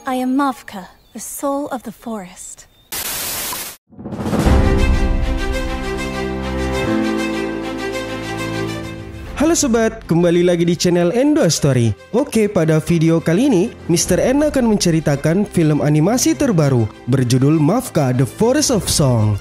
I am Mavka, the soul of the forest. Halo sobat, kembali lagi di channel Endo Story. Oke, pada video kali ini Mr. N akan menceritakan film animasi terbaru berjudul Mavka The Forest of Song.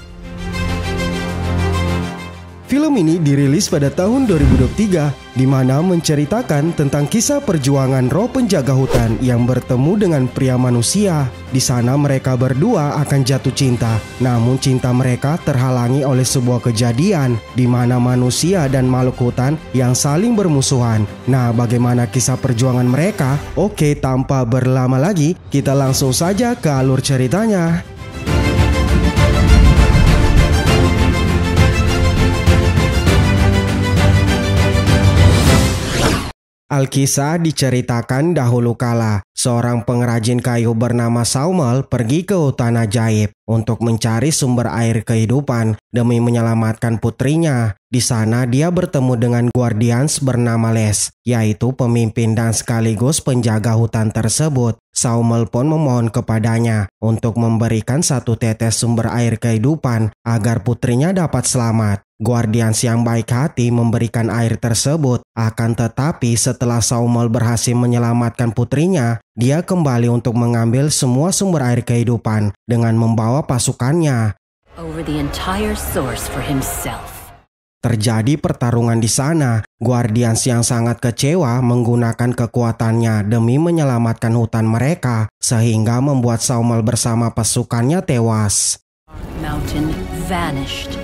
Film ini dirilis pada tahun 2023, di mana menceritakan tentang kisah perjuangan roh penjaga hutan yang bertemu dengan pria manusia. Di sana mereka berdua akan jatuh cinta, namun cinta mereka terhalangi oleh sebuah kejadian di mana manusia dan makhluk hutan yang saling bermusuhan. Nah, bagaimana kisah perjuangan mereka? Oke, tanpa berlama lagi, kita langsung saja ke alur ceritanya. Alkisah diceritakan dahulu kala, seorang pengrajin kayu bernama Saumel pergi ke hutan ajaib untuk mencari sumber air kehidupan demi menyelamatkan putrinya. Di sana dia bertemu dengan Guardians bernama Les, yaitu pemimpin dan sekaligus penjaga hutan tersebut. Saumel pun memohon kepadanya untuk memberikan satu tetes sumber air kehidupan agar putrinya dapat selamat. Guardians yang baik hati memberikan air tersebut, akan tetapi setelah Saumel berhasil menyelamatkan putrinya, dia kembali untuk mengambil semua sumber air kehidupan dengan membawa pasukannya. Over the entire source for himself. Terjadi pertarungan di sana. Guardians yang sangat kecewa menggunakan kekuatannya demi menyelamatkan hutan mereka, sehingga membuat Saumel bersama pasukannya tewas. Mountain vanished.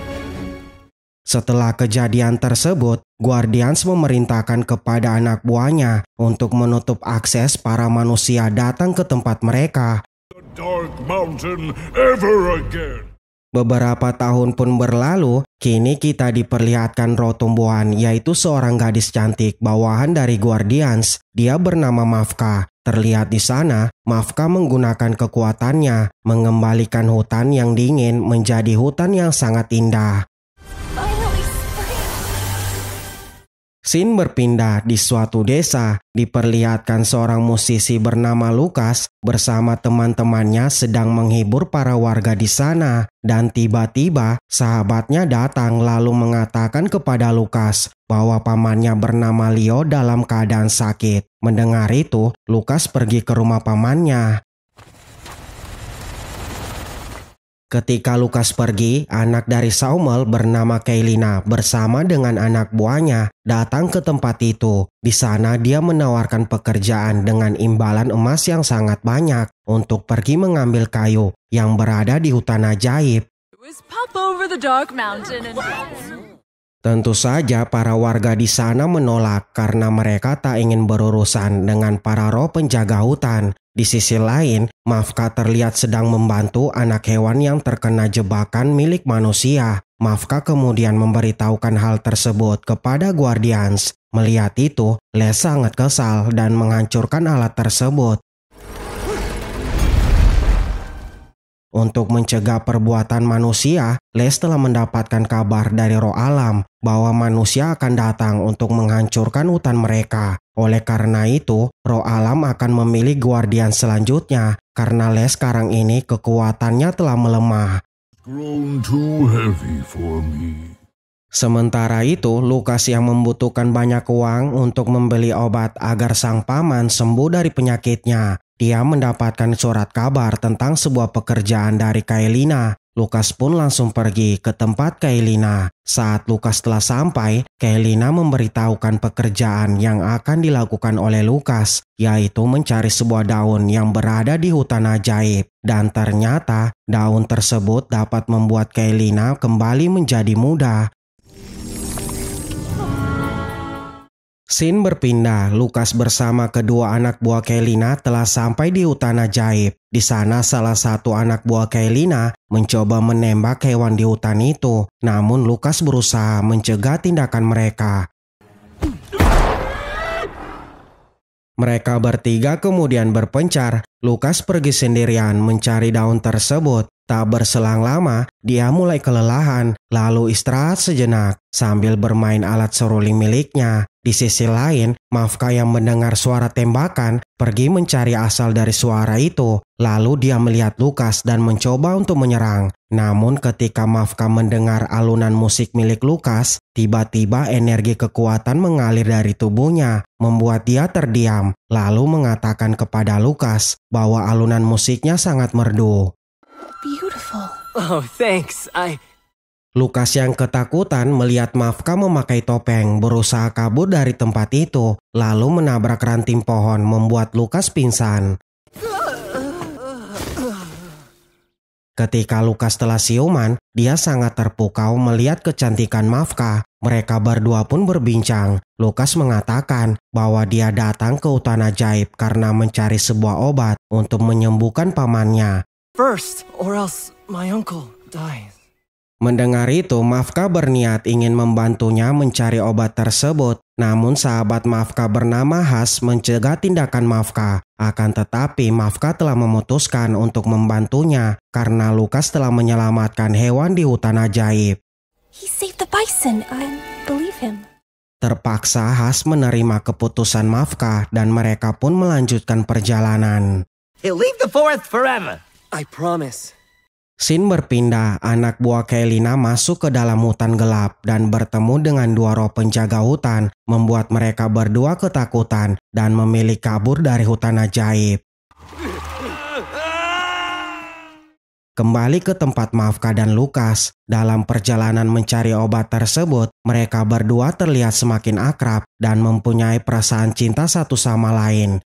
Setelah kejadian tersebut, Guardians memerintahkan kepada anak buahnya untuk menutup akses para manusia datang ke tempat mereka. The Dark Mountain ever again. Beberapa tahun pun berlalu, kini kita diperlihatkan roh tumbuhan, yaitu seorang gadis cantik bawahan dari Guardians. Dia bernama Mavka. Terlihat di sana, Mavka menggunakan kekuatannya mengembalikan hutan yang dingin menjadi hutan yang sangat indah. Scene berpindah di suatu desa, diperlihatkan seorang musisi bernama Lukas bersama teman-temannya sedang menghibur para warga di sana. Dan tiba-tiba sahabatnya datang lalu mengatakan kepada Lukas bahwa pamannya bernama Leo dalam keadaan sakit. Mendengar itu, Lukas pergi ke rumah pamannya. Ketika Lukas pergi, anak dari Saumel bernama Kailina bersama dengan anak buahnya datang ke tempat itu. Di sana dia menawarkan pekerjaan dengan imbalan emas yang sangat banyak untuk pergi mengambil kayu yang berada di hutan ajaib. Tentu saja para warga di sana menolak karena mereka tak ingin berurusan dengan para roh penjaga hutan. Di sisi lain, Mavka terlihat sedang membantu anak hewan yang terkena jebakan milik manusia. Mavka kemudian memberitahukan hal tersebut kepada Guardians. Melihat itu, Les sangat kesal dan menghancurkan alat tersebut. Untuk mencegah perbuatan manusia, Les telah mendapatkan kabar dari roh alam bahwa manusia akan datang untuk menghancurkan hutan mereka. Oleh karena itu, roh alam akan memilih Guardian selanjutnya karena Les sekarang ini kekuatannya telah melemah. Grown too heavy for me. Sementara itu, Lukas yang membutuhkan banyak uang untuk membeli obat agar sang paman sembuh dari penyakitnya. Dia mendapatkan surat kabar tentang sebuah pekerjaan dari Kailina. Lukas pun langsung pergi ke tempat Kailina. Saat Lukas telah sampai, Kailina memberitahukan pekerjaan yang akan dilakukan oleh Lukas, yaitu mencari sebuah daun yang berada di hutan ajaib. Dan ternyata, daun tersebut dapat membuat Kailina kembali menjadi muda. Scene berpindah, Lukas bersama kedua anak buah Kailina telah sampai di hutan ajaib. Di sana salah satu anak buah Kailina mencoba menembak hewan di hutan itu. Namun Lukas berusaha mencegah tindakan mereka. Mereka bertiga kemudian berpencar. Lukas pergi sendirian mencari daun tersebut. Tak berselang lama, dia mulai kelelahan, lalu istirahat sejenak sambil bermain alat seruling miliknya. Di sisi lain, Mavka yang mendengar suara tembakan pergi mencari asal dari suara itu. Lalu dia melihat Lukas dan mencoba untuk menyerang. Namun ketika Mavka mendengar alunan musik milik Lukas, tiba-tiba energi kekuatan mengalir dari tubuhnya, membuat dia terdiam. Lalu mengatakan kepada Lukas bahwa alunan musiknya sangat merdu. Beautiful. Oh, thanks. Lukas yang ketakutan melihat Mavka memakai topeng berusaha kabur dari tempat itu, lalu menabrak ranting pohon membuat Lukas pingsan. Ketika Lukas telah siuman, dia sangat terpukau melihat kecantikan Mavka. Mereka berdua pun berbincang. Lukas mengatakan bahwa dia datang ke hutan ajaib karena mencari sebuah obat untuk menyembuhkan pamannya. First, or else my uncle dies. Mendengar itu, Mavka berniat ingin membantunya mencari obat tersebut. Namun sahabat Mavka bernama Has mencegah tindakan Mavka. Akan tetapi Mavka telah memutuskan untuk membantunya karena Lukas telah menyelamatkan hewan di hutan ajaib. He saved the bison. I believe him. Terpaksa Has menerima keputusan Mavka dan mereka pun melanjutkan perjalanan. He'll leave the forest forever. I promise. Scene berpindah, anak buah Kaelina masuk ke dalam hutan gelap dan bertemu dengan dua roh penjaga hutan, membuat mereka berdua ketakutan dan memilih kabur dari hutan ajaib. Kembali ke tempat Mavka dan Lukas, dalam perjalanan mencari obat tersebut, mereka berdua terlihat semakin akrab dan mempunyai perasaan cinta satu sama lain.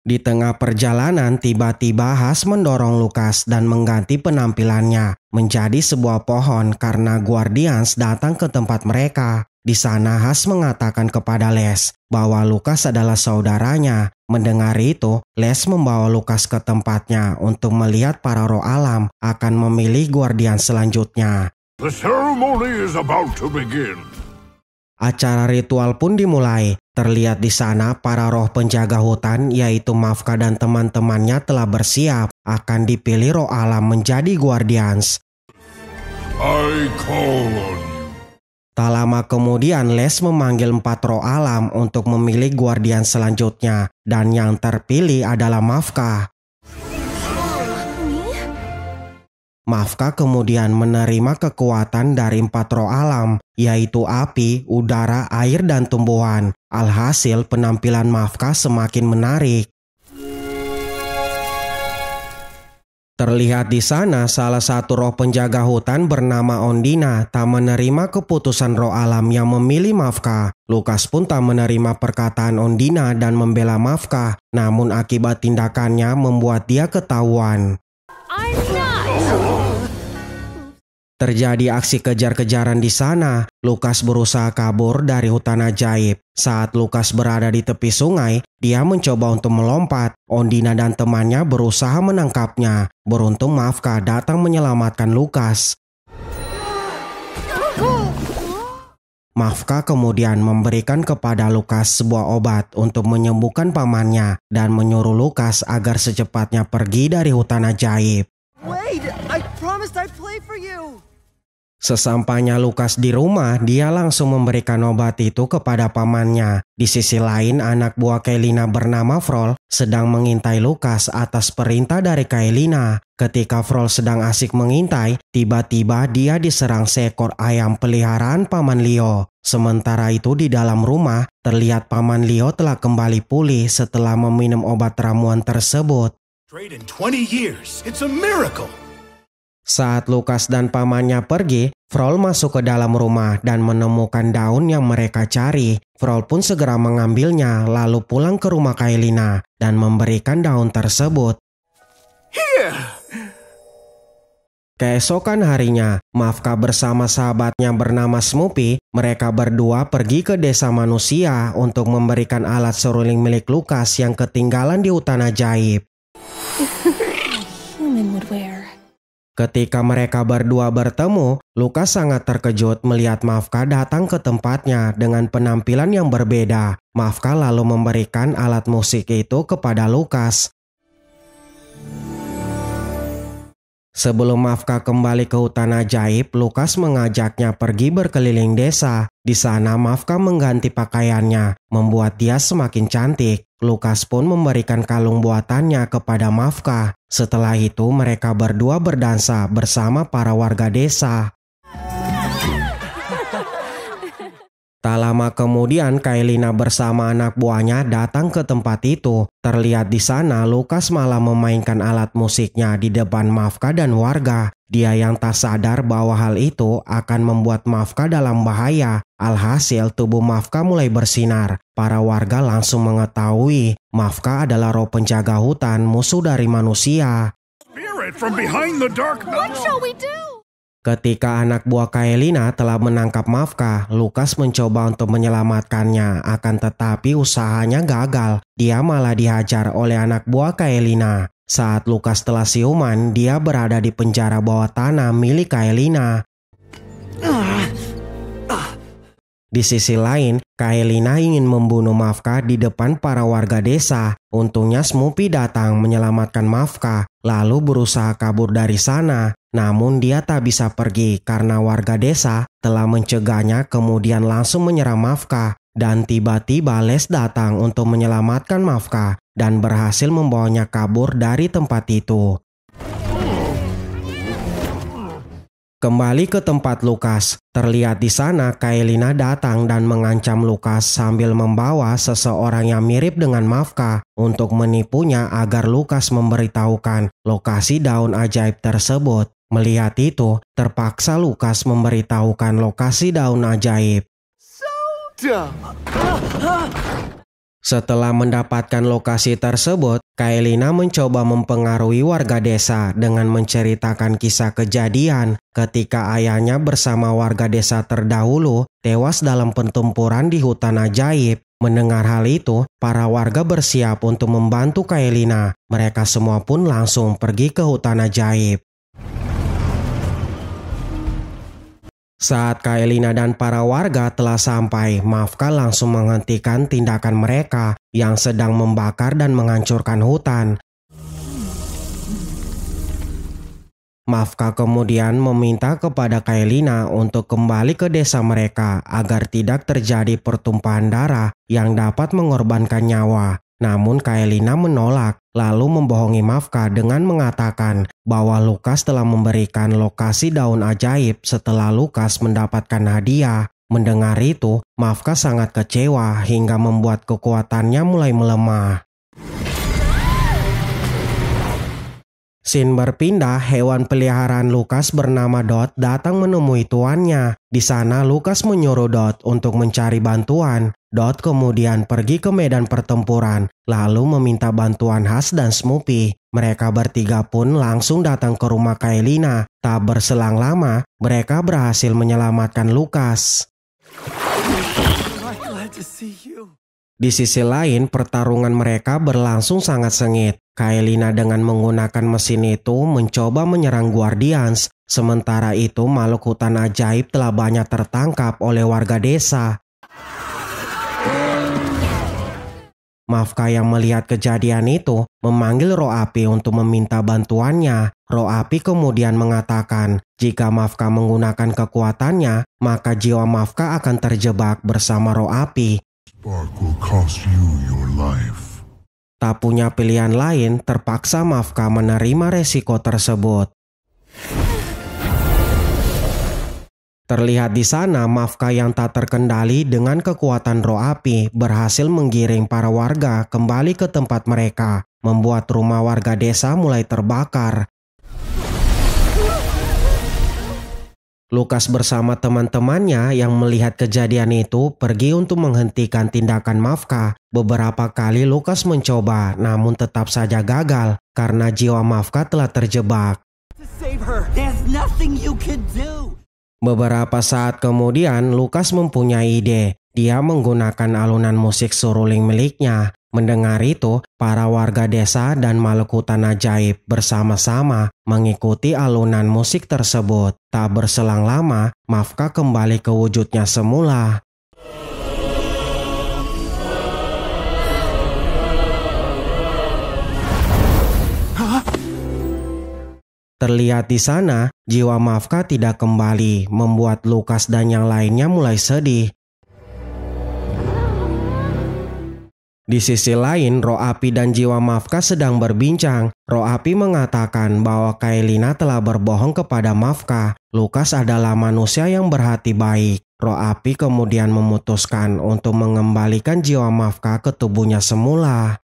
Di tengah perjalanan, tiba-tiba Has mendorong Lukas dan mengganti penampilannya menjadi sebuah pohon karena Guardians datang ke tempat mereka. Di sana Has mengatakan kepada Les bahwa Lukas adalah saudaranya. Mendengar itu, Les membawa Lukas ke tempatnya untuk melihat para roh alam akan memilih Guardians selanjutnya. The ceremony is about to begin. Acara ritual pun dimulai. Terlihat di sana para roh penjaga hutan yaitu Mavka dan teman-temannya telah bersiap akan dipilih roh alam menjadi Guardians. I call on you. Tak lama kemudian Les memanggil 4 roh alam untuk memilih Guardians selanjutnya dan yang terpilih adalah Mavka. Mavka kemudian menerima kekuatan dari 4 roh alam, yaitu api, udara, air, dan tumbuhan. Alhasil penampilan Mavka semakin menarik. Terlihat di sana salah satu roh penjaga hutan bernama Ondina tak menerima keputusan roh alam yang memilih Mavka. Lukas pun tak menerima perkataan Ondina dan membela Mavka, namun akibat tindakannya membuat dia ketahuan. Terjadi aksi kejar-kejaran di sana. Lukas berusaha kabur dari hutan ajaib. Saat Lukas berada di tepi sungai, dia mencoba untuk melompat. Ondina dan temannya berusaha menangkapnya. Beruntung Mavka datang menyelamatkan Lukas. Mavka kemudian memberikan kepada Lukas sebuah obat untuk menyembuhkan pamannya dan menyuruh Lukas agar secepatnya pergi dari hutan ajaib. Wait, I promised I'd play for you. Sesampainya Lukas di rumah, dia langsung memberikan obat itu kepada pamannya. Di sisi lain, anak buah Kaelina bernama Frol sedang mengintai Lukas atas perintah dari Kaelina. Ketika Frol sedang asik mengintai, tiba-tiba dia diserang seekor ayam peliharaan Paman Leo. Sementara itu di dalam rumah, terlihat Paman Leo telah kembali pulih setelah meminum obat ramuan tersebut. Straight in 20 years. It's a miracle. Saat Lukas dan pamannya pergi, Frol masuk ke dalam rumah dan menemukan daun yang mereka cari. Frol pun segera mengambilnya lalu pulang ke rumah Kaelina dan memberikan daun tersebut. Here. Keesokan harinya, Mavka bersama sahabatnya bernama Smoopy, mereka berdua pergi ke desa manusia untuk memberikan alat seruling milik Lukas yang ketinggalan di hutan ajaib. Human would wear. Ketika mereka berdua bertemu, Lukas sangat terkejut melihat Mavka datang ke tempatnya dengan penampilan yang berbeda. Mavka lalu memberikan alat musik itu kepada Lukas. Sebelum Mafka kembali ke hutan ajaib, Lukas mengajaknya pergi berkeliling desa. Di sana Mafka mengganti pakaiannya, membuat dia semakin cantik. Lukas pun memberikan kalung buatannya kepada Mafka. Setelah itu mereka berdua berdansa bersama para warga desa. Tak lama kemudian Kailina bersama anak buahnya datang ke tempat itu. Terlihat di sana Lukas malah memainkan alat musiknya di depan Mafka dan warga. Dia yang tak sadar bahwa hal itu akan membuat Mafka dalam bahaya. Alhasil tubuh Mafka mulai bersinar. Para warga langsung mengetahui Mafka adalah roh penjaga hutan, musuh dari manusia. Spirit from behind the dark mountain. Ketika anak buah Kailina telah menangkap Mafka, Lukas mencoba untuk menyelamatkannya, akan tetapi usahanya gagal. Dia malah dihajar oleh anak buah Kailina. Saat Lukas telah siuman, dia berada di penjara bawah tanah milik Kailina. Di sisi lain, Kailina ingin membunuh Mafka di depan para warga desa. Untungnya Smoopy datang menyelamatkan Mafka, lalu berusaha kabur dari sana. Namun dia tak bisa pergi karena warga desa telah mencegahnya, kemudian langsung menyerang Mafka. Dan tiba-tiba Les datang untuk menyelamatkan Mafka dan berhasil membawanya kabur dari tempat itu. Kembali ke tempat Lukas, terlihat di sana Kailina datang dan mengancam Lukas sambil membawa seseorang yang mirip dengan Mafka untuk menipunya agar Lukas memberitahukan lokasi daun ajaib tersebut. Melihat itu, terpaksa Lukas memberitahukan lokasi daun ajaib. Setelah mendapatkan lokasi tersebut, Kailina mencoba mempengaruhi warga desa dengan menceritakan kisah kejadian ketika ayahnya bersama warga desa terdahulu tewas dalam pertempuran di hutan ajaib. Mendengar hal itu, para warga bersiap untuk membantu Kailina. Mereka semua pun langsung pergi ke hutan ajaib. Saat Kailina dan para warga telah sampai, Mafka langsung menghentikan tindakan mereka yang sedang membakar dan menghancurkan hutan. Mafka kemudian meminta kepada Kailina untuk kembali ke desa mereka agar tidak terjadi pertumpahan darah yang dapat mengorbankan nyawa. Namun Kailina menolak, lalu membohongi Mafka dengan mengatakan bahwa Lukas telah memberikan lokasi daun ajaib setelah Lukas mendapatkan hadiah. Mendengar itu, Mafka sangat kecewa hingga membuat kekuatannya mulai melemah. Scene berpindah, hewan peliharaan Lukas bernama Dot datang menemui tuannya. Di sana Lukas menyuruh Dot untuk mencari bantuan. Dot kemudian pergi ke medan pertempuran, lalu meminta bantuan Hus dan Smoopy. Mereka bertiga pun langsung datang ke rumah Kailina. Tak berselang lama, mereka berhasil menyelamatkan Lukas. Di sisi lain, pertarungan mereka berlangsung sangat sengit. Kailina dengan menggunakan mesin itu mencoba menyerang Guardians. Sementara itu, makhluk hutan ajaib telah banyak tertangkap oleh warga desa. Mafka yang melihat kejadian itu memanggil roh api untuk meminta bantuannya. Roh api kemudian mengatakan jika Mafka menggunakan kekuatannya, maka jiwa Mafka akan terjebak bersama roh api. Spark will cost you your life. Tak punya pilihan lain, terpaksa Mafka menerima resiko tersebut. Terlihat di sana Mafka yang tak terkendali dengan kekuatan roh api berhasil menggiring para warga kembali ke tempat mereka, membuat rumah warga desa mulai terbakar. Lukas bersama teman-temannya yang melihat kejadian itu pergi untuk menghentikan tindakan Mafka. Beberapa kali Lukas mencoba, namun tetap saja gagal karena jiwa Mafka telah terjebak. There's nothing you can do. Beberapa saat kemudian, Lukas mempunyai ide. Dia menggunakan alunan musik seruling miliknya. Mendengar itu, para warga desa dan makhluk hutan ajaib bersama-sama mengikuti alunan musik tersebut. Tak berselang lama, Mafka kembali ke wujudnya semula. Terlihat di sana, jiwa Mavka tidak kembali, membuat Lukas dan yang lainnya mulai sedih. Di sisi lain, roh api dan jiwa Mavka sedang berbincang. Roh api mengatakan bahwa Kaelina telah berbohong kepada Mavka. Lukas adalah manusia yang berhati baik. Roh api kemudian memutuskan untuk mengembalikan jiwa Mavka ke tubuhnya semula.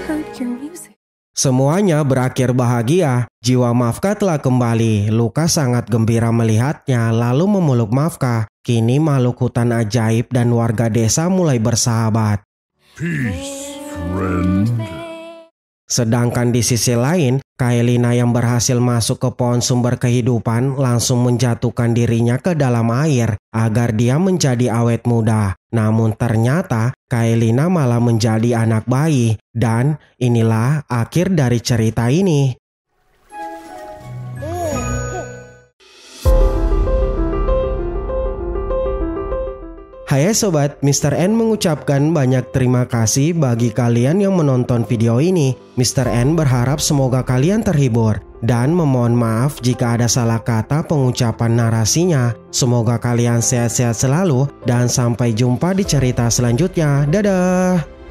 Heard your music. Semuanya berakhir bahagia. Jiwa Mavka telah kembali. Lukas sangat gembira melihatnya, lalu memeluk Mavka. Kini makhluk hutan ajaib dan warga desa mulai bersahabat. Peace, friend. Sedangkan di sisi lain, Kaelina yang berhasil masuk ke pohon sumber kehidupan langsung menjatuhkan dirinya ke dalam air agar dia menjadi awet muda. Namun ternyata Kaelina malah menjadi anak bayi. Dan inilah akhir dari cerita ini. Hai sobat, Mr. N mengucapkan banyak terima kasih bagi kalian yang menonton video ini. Mr. N berharap semoga kalian terhibur dan memohon maaf jika ada salah kata pengucapan narasinya. Semoga kalian sehat-sehat selalu dan sampai jumpa di cerita selanjutnya. Dadah!